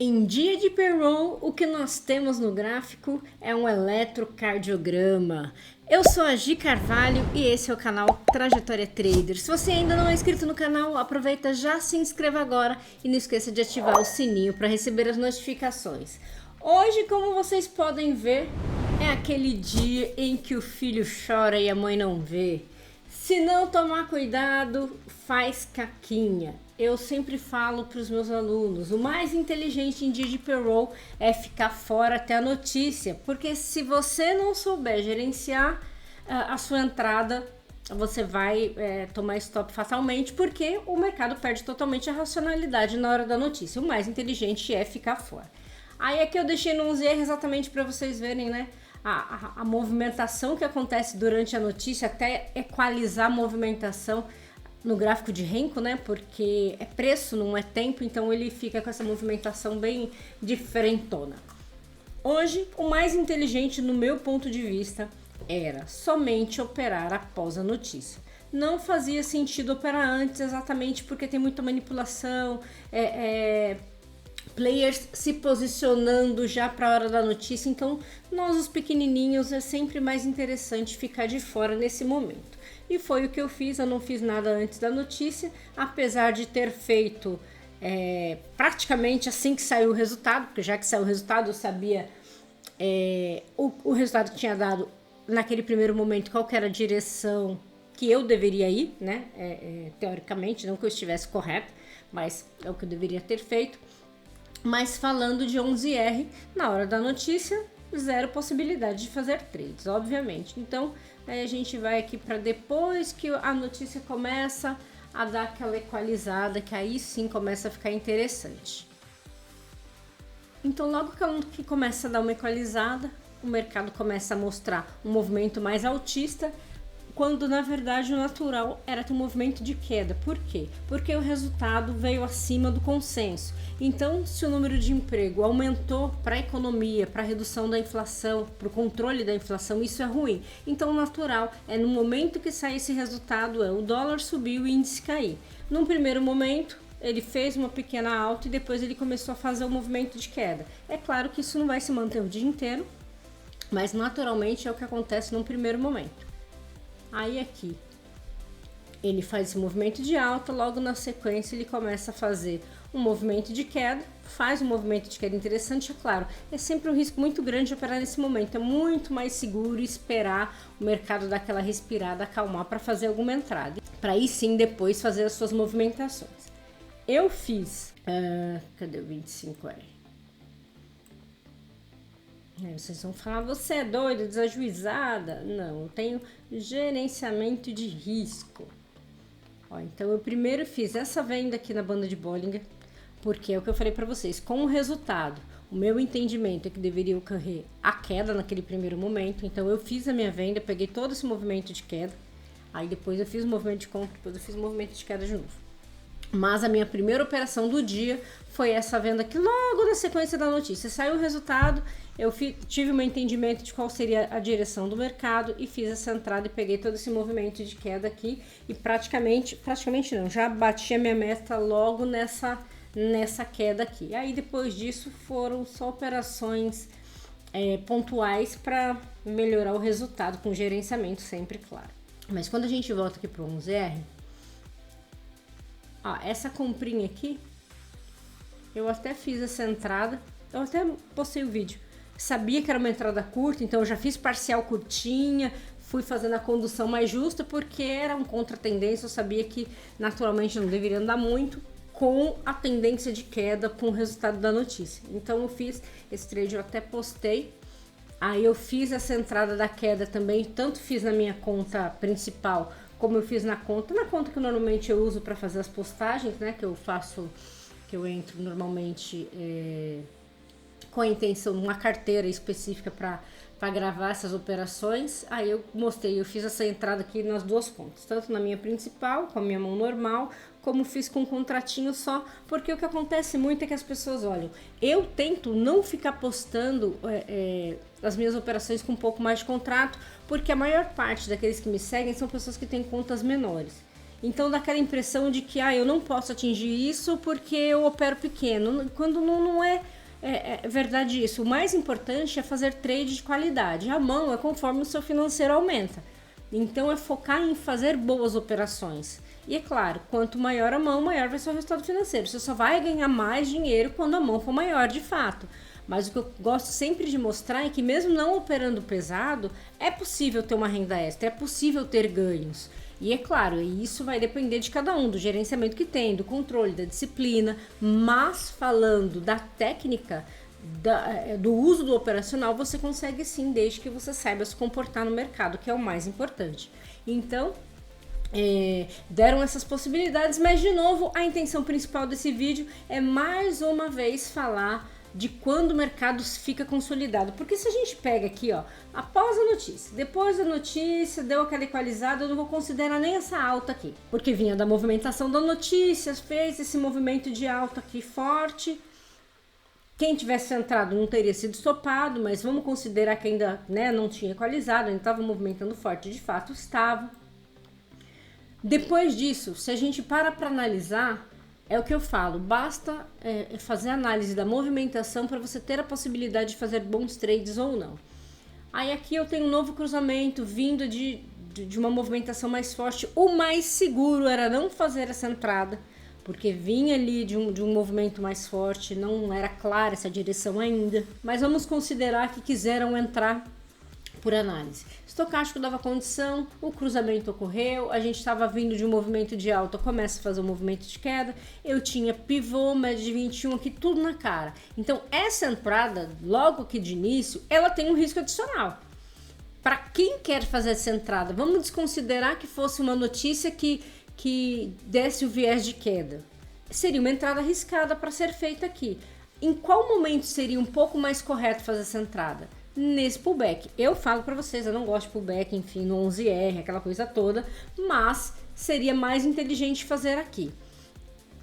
Em dia de payroll, o que nós temos no gráfico é um eletrocardiograma. Eu sou a Gi Carvalho e esse é o canal Trajetória Trader. Se você ainda não é inscrito no canal, aproveita, já se inscreva agora e não esqueça de ativar o sininho para receber as notificações. Hoje, como vocês podem ver, é aquele dia em que o filho chora e a mãe não vê. Se não tomar cuidado, faz caquinha. Eu sempre falo para os meus alunos, o mais inteligente em dia de payroll é ficar fora até a notícia, porque se você não souber gerenciar a sua entrada, você vai tomar stop fatalmente, porque o mercado perde totalmente a racionalidade na hora da notícia. O mais inteligente é ficar fora. Aí aqui eu deixei no 11R exatamente para vocês verem, né? A movimentação que acontece durante a notícia, até equalizar a movimentação no gráfico de Renko, né? Porque é preço, não é tempo, então ele fica com essa movimentação bem diferentona. Hoje, o mais inteligente, no meu ponto de vista, era somente operar após a notícia. Não fazia sentido operar antes, exatamente porque tem muita manipulação, players se posicionando já para a hora da notícia, então nós os pequenininhos é sempre mais interessante ficar de fora nesse momento. E foi o que eu fiz, eu não fiz nada antes da notícia, apesar de ter feito praticamente assim que saiu o resultado, porque já que saiu o resultado eu sabia o resultado que tinha dado naquele primeiro momento, qual que era a direção que eu deveria ir, né? Teoricamente, não que eu estivesse correto, mas é o que eu deveria ter feito. Mas falando de 11R, na hora da notícia, zero possibilidade de fazer trades, obviamente. Então, a gente vai aqui para depois que a notícia começa a dar aquela equalizada, que aí sim começa a ficar interessante. Então, logo que começa a dar uma equalizada, o mercado começa a mostrar um movimento mais altista, quando na verdade o natural era ter um movimento de queda. Por quê? Porque o resultado veio acima do consenso. Então, se o número de emprego aumentou para a economia, para a redução da inflação, para o controle da inflação, isso é ruim. Então, o natural é no momento que sai esse resultado, o dólar subiu e o índice cair. Num primeiro momento, ele fez uma pequena alta e depois ele começou a fazer um movimento de queda. É claro que isso não vai se manter o dia inteiro, mas naturalmente é o que acontece num primeiro momento. Aí aqui ele faz esse movimento de alta, logo na sequência ele começa a fazer um movimento de queda, faz um movimento de queda interessante, é claro, é sempre um risco muito grande operar nesse momento, é muito mais seguro esperar o mercado dar aquela respirada, acalmar para fazer alguma entrada, para aí sim depois fazer as suas movimentações. Eu fiz, cadê o 25R? Vocês vão falar, você é doida, desajuizada? Não, eu tenho gerenciamento de risco. Então eu primeiro fiz essa venda aqui na banda de Bollinger, porque é o que eu falei para vocês, com o resultado, o meu entendimento é que deveria ocorrer a queda naquele primeiro momento, então eu fiz a minha venda, peguei todo esse movimento de queda, aí depois eu fiz o movimento de compra, depois eu fiz o movimento de queda de novo. Mas a minha primeira operação do dia foi essa venda aqui logo na sequência da notícia. Saiu o resultado, eu tive um entendimento de qual seria a direção do mercado e fiz essa entrada e peguei todo esse movimento de queda aqui e praticamente não, já bati a minha meta logo nessa queda aqui. Aí depois disso foram só operações pontuais para melhorar o resultado com gerenciamento sempre, claro. Mas quando a gente volta aqui para o 11R, essa comprinha aqui, eu até fiz essa entrada, eu até postei o vídeo. Sabia que era uma entrada curta, então eu já fiz parcial curtinha, fui fazendo a condução mais justa, porque era um contra-tendência, eu sabia que naturalmente não deveria andar muito, com a tendência de queda com o resultado da notícia. Então eu fiz esse trade, eu até postei. Aí eu fiz essa entrada da queda também, tanto fiz na minha conta principal, como eu fiz na conta que normalmente eu uso para fazer as postagens, né, que eu entro normalmente com a intenção, uma carteira específica para gravar essas operações. Aí eu mostrei, eu fiz essa entrada aqui nas duas contas, tanto na minha principal, com a minha mão normal, como fiz com um contratinho só, porque o que acontece muito é que as pessoas olham, eu tento não ficar postando as minhas operações com um pouco mais de contrato, porque a maior parte daqueles que me seguem são pessoas que têm contas menores. Então dá aquela impressão de que eu não posso atingir isso porque eu opero pequeno, quando não é verdade isso. O mais importante é fazer trade de qualidade. A mão é conforme o seu financeiro aumenta. Então é focar em fazer boas operações. E é claro, quanto maior a mão, maior vai ser o resultado financeiro. Você só vai ganhar mais dinheiro quando a mão for maior de fato. Mas o que eu gosto sempre de mostrar é que mesmo não operando pesado, é possível ter uma renda extra, é possível ter ganhos. E é claro, isso vai depender de cada um, do gerenciamento que tem, do controle, da disciplina. Mas falando da técnica, do uso do operacional, você consegue sim, desde que você saiba se comportar no mercado, que é o mais importante. Então, deram essas possibilidades, mas de novo, a intenção principal desse vídeo é mais uma vez falar de quando o mercado fica consolidado. Porque se a gente pega aqui, após a notícia, depois da notícia, deu aquela equalizada, eu não vou considerar nem essa alta aqui, porque vinha da movimentação da notícia, fez esse movimento de alta aqui forte. Quem tivesse entrado não teria sido estopado, mas vamos considerar que ainda não tinha equalizado, ainda estava movimentando forte, de fato estava. Depois disso, se a gente para analisar, é o que eu falo, basta fazer análise da movimentação para você ter a possibilidade de fazer bons trades ou não. Aí aqui eu tenho um novo cruzamento vindo de uma movimentação mais forte. O mais seguro era não fazer essa entrada, porque vinha ali de um movimento mais forte, não era clara essa direção ainda. Mas vamos considerar que quiseram entrar por análise. Estocástico dava condição, o cruzamento ocorreu, a gente estava vindo de um movimento de alta, começa a fazer um movimento de queda, eu tinha pivô, média de 21 aqui, tudo na cara. Então essa entrada, logo aqui de início, ela tem um risco adicional. Para quem quer fazer essa entrada, vamos desconsiderar que fosse uma notícia que desse o viés de queda. Seria uma entrada arriscada para ser feita aqui. Em qual momento seria um pouco mais correto fazer essa entrada? Nesse pullback. Eu falo para vocês, eu não gosto de pullback, enfim, no 11R, aquela coisa toda, mas seria mais inteligente fazer aqui.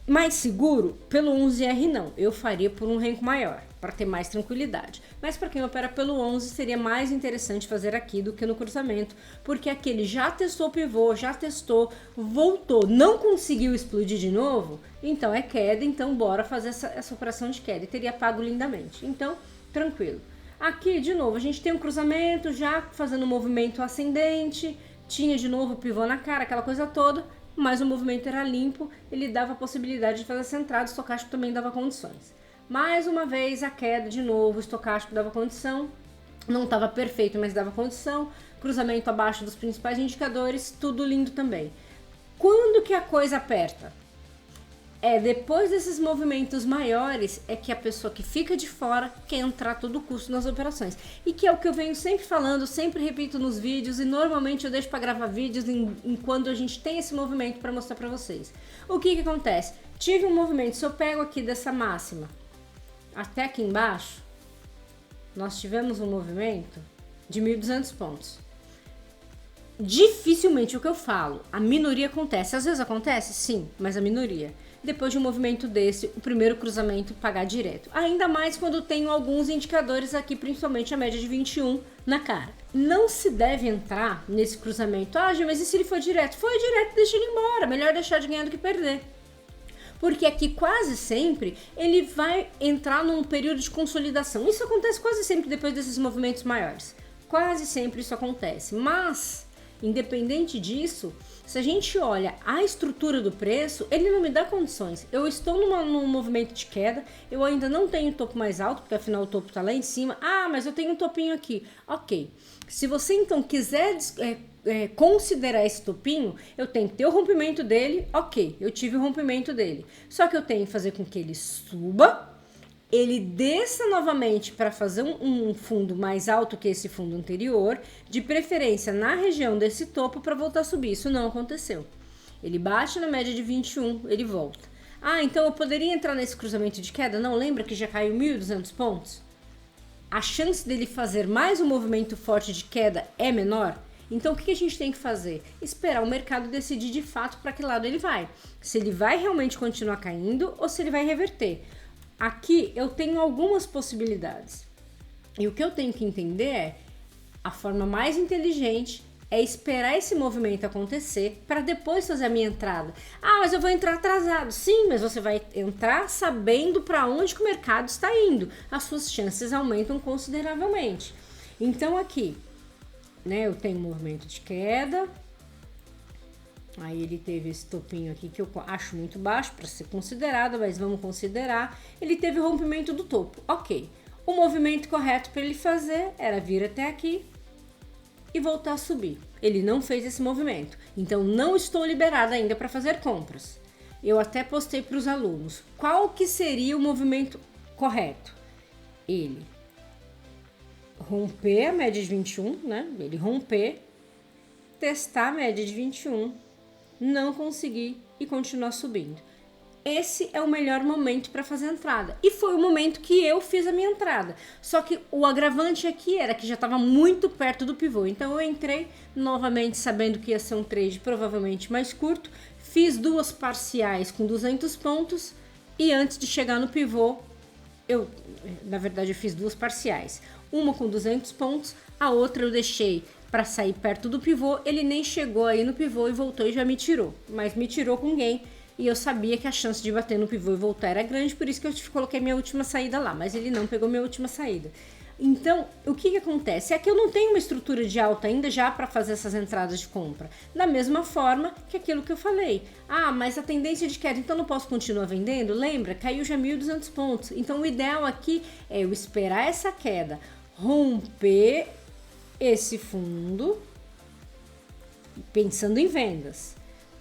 Mais seguro, pelo 11R não, eu faria por um rank maior, para ter mais tranquilidade. Mas para quem opera pelo 11, seria mais interessante fazer aqui do que no cruzamento, porque aquele já testou o pivô, já testou, voltou, não conseguiu explodir de novo, então é queda, então bora fazer essa operação de queda, e teria pago lindamente. Então, tranquilo. Aqui, de novo, a gente tem um cruzamento já fazendo um movimento ascendente, tinha de novo o pivô na cara, aquela coisa toda, mas o movimento era limpo, ele dava a possibilidade de fazer essa entrada, o estocástico também dava condições. Mais uma vez a queda, de novo, o estocástico dava condição, não estava perfeito, mas dava condição, cruzamento abaixo dos principais indicadores, tudo lindo também. Quando que a coisa aperta? Depois desses movimentos maiores, é que a pessoa que fica de fora quer entrar a todo custo nas operações. E que é o que eu venho sempre falando, sempre repito nos vídeos, e normalmente eu deixo para gravar vídeos quando a gente tem esse movimento para mostrar para vocês. O que acontece? Tive um movimento, se eu pego aqui dessa máxima até aqui embaixo, nós tivemos um movimento de 1.200 pontos. Dificilmente o que eu falo, a minoria acontece. Às vezes acontece, sim, mas a minoria. Depois de um movimento desse, o primeiro cruzamento pagar direto. Ainda mais quando tenho alguns indicadores aqui, principalmente a média de 21 na cara. Não se deve entrar nesse cruzamento. Gê, mas e se ele for direto? Foi direto, deixa ele embora. Melhor deixar de ganhar do que perder. Porque aqui quase sempre ele vai entrar num período de consolidação. Isso acontece quase sempre depois desses movimentos maiores. Quase sempre isso acontece. Mas, independente disso, se a gente olha a estrutura do preço, ele não me dá condições. Eu estou num movimento de queda, eu ainda não tenho topo mais alto, porque afinal o topo está lá em cima. Mas eu tenho um topinho aqui. Ok. Se você então quiser considerar esse topinho, eu tenho que ter o rompimento dele. Ok, eu tive o rompimento dele. Só que eu tenho que fazer com que ele suba, ele desça novamente para fazer um fundo mais alto que esse fundo anterior, de preferência na região desse topo para voltar a subir. Isso não aconteceu. Ele bate na média de 21, ele volta. Então eu poderia entrar nesse cruzamento de queda? Não, lembra que já caiu 1.200 pontos? A chance dele fazer mais um movimento forte de queda é menor? Então o que a gente tem que fazer? Esperar o mercado decidir de fato para que lado ele vai. Se ele vai realmente continuar caindo ou se ele vai reverter. Aqui eu tenho algumas possibilidades. E o que eu tenho que entender é a forma mais inteligente é esperar esse movimento acontecer para depois fazer a minha entrada. Ah, mas eu vou entrar atrasado. Sim, mas você vai entrar sabendo para onde que o mercado está indo. As suas chances aumentam consideravelmente. Então aqui, né, eu tenho um movimento de queda. Aí ele teve esse topinho aqui que eu acho muito baixo para ser considerado, mas vamos considerar. Ele teve o rompimento do topo. Ok. O movimento correto para ele fazer era vir até aqui e voltar a subir. Ele não fez esse movimento, então não estou liberada ainda para fazer compras. Eu até postei para os alunos qual que seria o movimento correto. Ele romper a média de 21, né? Ele romper, testar a média de 21, não conseguir e continuar subindo. Esse é o melhor momento para fazer a entrada. E foi o momento que eu fiz a minha entrada. Só que o agravante aqui era que já estava muito perto do pivô. Então eu entrei novamente sabendo que ia ser um trade provavelmente mais curto. Fiz duas parciais com 200 pontos. E antes de chegar no pivô, na verdade eu fiz duas parciais. Uma com 200 pontos, a outra eu deixei para sair perto do pivô. Ele nem chegou aí no pivô e voltou e já me tirou. Mas me tirou com gain. E eu sabia que a chance de bater no pivô e voltar era grande, por isso que eu coloquei minha última saída lá, mas ele não pegou minha última saída. Então, o que acontece? É que eu não tenho uma estrutura de alta ainda já para fazer essas entradas de compra. Da mesma forma que aquilo que eu falei. Ah, mas a tendência de queda, então não posso continuar vendendo? Lembra? Caiu já 1.200 pontos. Então, o ideal aqui é eu esperar essa queda, romper esse fundo, pensando em vendas,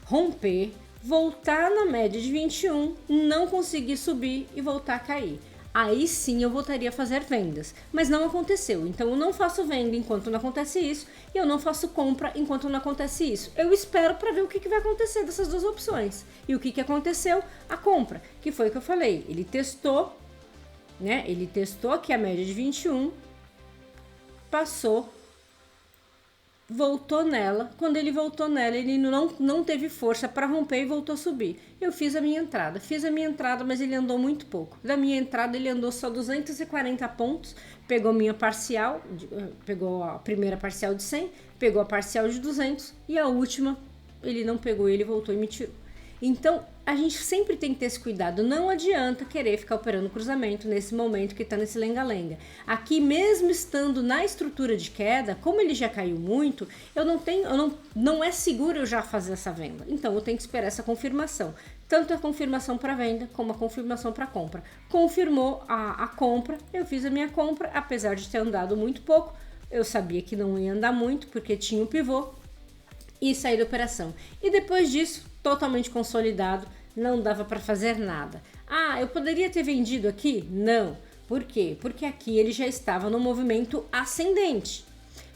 romper, voltar na média de 21, não conseguir subir e voltar a cair. Aí sim eu voltaria a fazer vendas, mas não aconteceu. Então eu não faço venda enquanto não acontece isso e eu não faço compra enquanto não acontece isso. Eu espero para ver o que vai acontecer dessas duas opções. E o que aconteceu? A compra, que foi o que eu falei. Ele testou, né? Ele testou aqui a média de 21, passou, voltou nela. Quando ele voltou nela, ele não teve força para romper e voltou a subir. Eu fiz a minha entrada, mas ele andou muito pouco. Da minha entrada, ele andou só 240 pontos, pegou minha parcial, pegou a primeira parcial de 100, pegou a parcial de 200 e a última ele não pegou, ele voltou e me tirou. Então, a gente sempre tem que ter esse cuidado. Não adianta querer ficar operando cruzamento nesse momento que está nesse lenga-lenga. Aqui, mesmo estando na estrutura de queda, como ele já caiu muito, não é seguro eu já fazer essa venda. Então, eu tenho que esperar essa confirmação. Tanto a confirmação para venda, como a confirmação para compra. Confirmou a compra, eu fiz a minha compra, apesar de ter andado muito pouco. Eu sabia que não ia andar muito, porque tinha o pivô. E saí da operação. E depois disso, totalmente consolidado, não dava para fazer nada. Ah, eu poderia ter vendido aqui? Não. Por quê? Porque aqui ele já estava no movimento ascendente.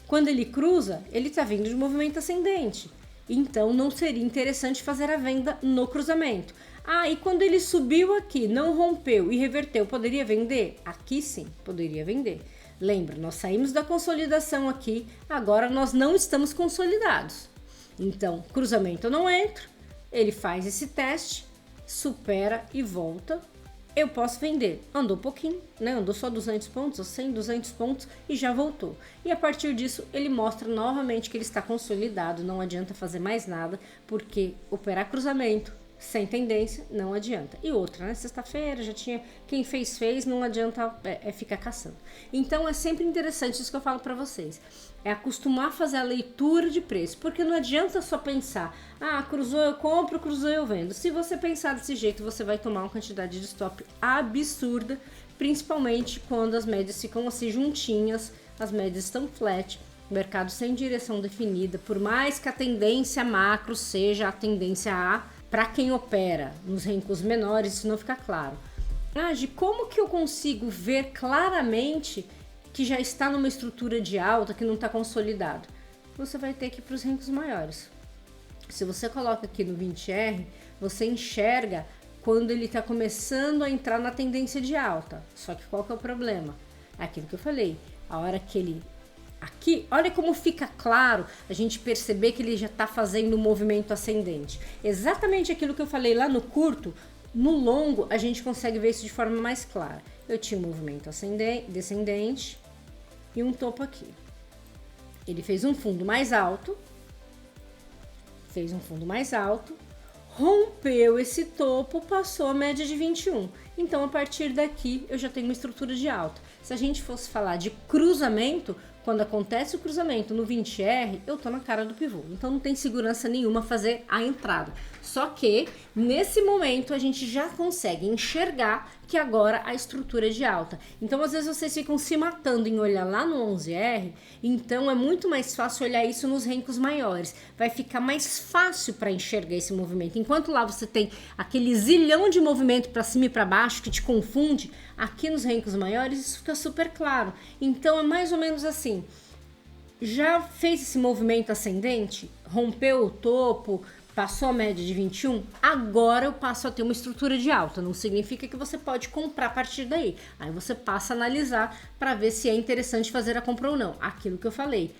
Quando ele cruza, ele está vindo de movimento ascendente. Então, não seria interessante fazer a venda no cruzamento. Ah, e quando ele subiu aqui, não rompeu e reverteu, poderia vender? Aqui sim, poderia vender. Lembra, nós saímos da consolidação aqui, agora nós não estamos consolidados. Então, cruzamento eu não entro, ele faz esse teste, supera e volta, eu posso vender. Andou pouquinho, né? Andou só 200 pontos, ou 100, 200 pontos e já voltou. E a partir disso, ele mostra novamente que ele está consolidado, não adianta fazer mais nada, porque operar cruzamento sem tendência não adianta. E outra, né? Sexta-feira já tinha, quem fez, não adianta ficar caçando. Então, é sempre interessante isso que eu falo para vocês. É acostumar a fazer a leitura de preço, porque não adianta só pensar, ah, cruzou eu compro, cruzou eu vendo. Se você pensar desse jeito, você vai tomar uma quantidade de stop absurda, principalmente quando as médias ficam assim juntinhas, as médias estão flat, mercado sem direção definida, por mais que a tendência macro seja a tendência A, para quem opera nos riscos menores, isso não fica claro. Ah, de como que eu consigo ver claramente que já está numa estrutura de alta, que não está consolidado? Você vai ter que ir para os riscos maiores. Se você coloca aqui no 20R, você enxerga quando ele está começando a entrar na tendência de alta. Só que qual que é o problema? Aquilo que eu falei, a hora que ele... Aqui, olha como fica claro a gente perceber que ele já está fazendo um movimento ascendente. Exatamente aquilo que eu falei lá no curto, no longo a gente consegue ver isso de forma mais clara. Eu tinha um movimento descendente e um topo aqui. Ele fez um fundo mais alto, rompeu esse topo, passou a média de 21. Então, a partir daqui, eu já tenho uma estrutura de alta. Se a gente fosse falar de cruzamento, quando acontece o cruzamento no 20R, eu tô na cara do pivô. Então, não tem segurança nenhuma fazer a entrada. Só que, nesse momento, a gente já consegue enxergar que agora a estrutura é de alta. Então, às vezes, vocês ficam se matando em olhar lá no 11R, então é muito mais fácil olhar isso nos rencos maiores. Vai ficar mais fácil para enxergar esse movimento. Enquanto lá você tem aquele zilhão de movimento para cima e para baixo que te confunde, aqui nos rencos maiores isso fica super claro. Então, é mais ou menos assim. Já fez esse movimento ascendente? Rompeu o topo? Passou a média de 21, agora eu passo a ter uma estrutura de alta. Não significa que você pode comprar a partir daí. Aí você passa a analisar para ver se é interessante fazer a compra ou não. Aquilo que eu falei,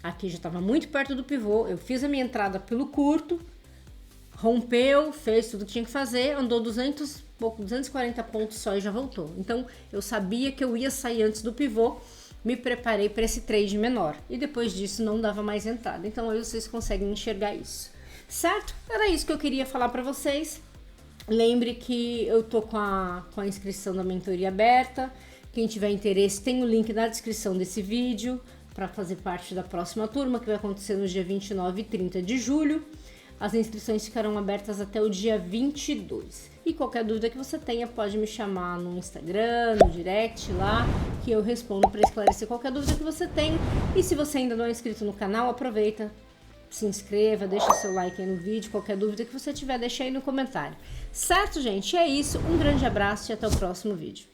aqui já estava muito perto do pivô, eu fiz a minha entrada pelo curto, rompeu, fez tudo que tinha que fazer, andou 240 pontos só e já voltou. Então eu sabia que eu ia sair antes do pivô, me preparei para esse trade menor. E depois disso não dava mais entrada. Então aí vocês conseguem enxergar isso. Certo? Era isso que eu queria falar para vocês. Lembre que eu tô com a inscrição da mentoria aberta. Quem tiver interesse, tem o link na descrição desse vídeo para fazer parte da próxima turma, que vai acontecer no dia 29 e 30 de julho. As inscrições ficarão abertas até o dia 22. E qualquer dúvida que você tenha, pode me chamar no Instagram, no direct lá, que eu respondo para esclarecer qualquer dúvida que você tenha. E se você ainda não é inscrito no canal, aproveita. Se inscreva, deixa seu like aí no vídeo, qualquer dúvida que você tiver, deixa aí no comentário. Certo, gente? É isso, um grande abraço e até o próximo vídeo.